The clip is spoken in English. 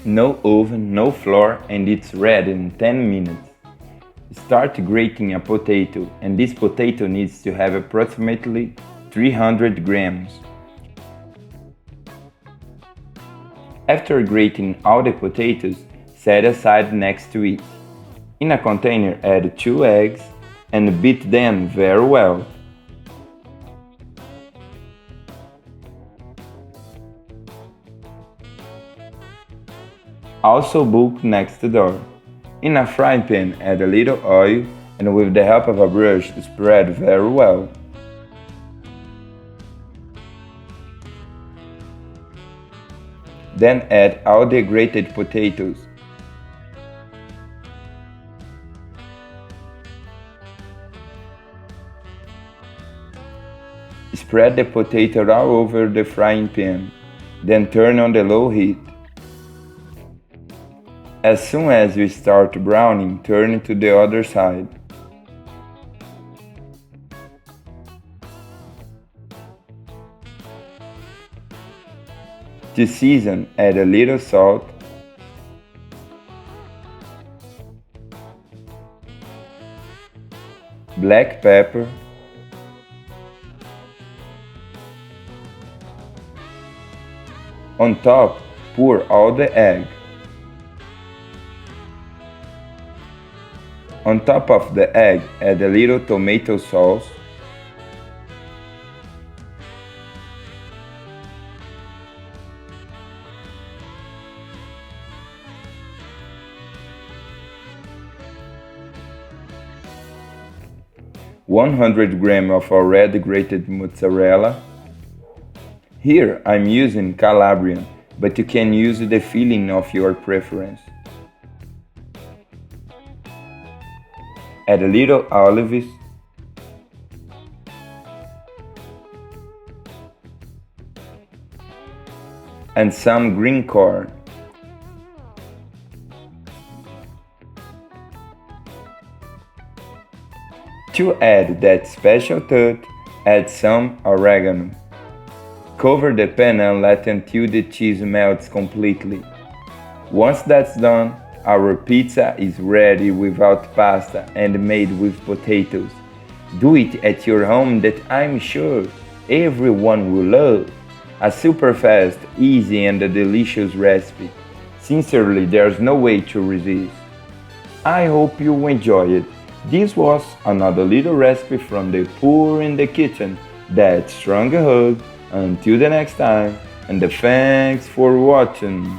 No oven, no flour, and it's ready in 10 minutes. Start grating a potato, and this potato needs to have approximately 300 grams. After grating all the potatoes, set aside next to it. In a container, add 2 eggs and beat them very well. Also book next door. In a frying pan, add a little oil and with the help of a brush spread very well. Then add all the grated potatoes. Spread the potato all over the frying pan, then turn on the low heat. As soon as you start browning, turn to the other side. To season, add a little salt, black pepper, on top, pour all the egg. On top of the egg, add a little tomato sauce, (100 grams of already grated mozzarella). Here I'm using Calabrian, but you can use the filling of your preference. Add a little olives, and some green corn. To add that special touch, add some oregano. Cover the pan and let until the cheese melts completely. Once that's done, our pizza is ready without pasta and made with potatoes. Do it at your home that I'm sure everyone will love. A super fast, easy and a delicious recipe. Sincerely, there's no way to resist. I hope you enjoy it. This was another little recipe from the Poor in the Kitchen. That strong hug. Until the next time, and thanks for watching.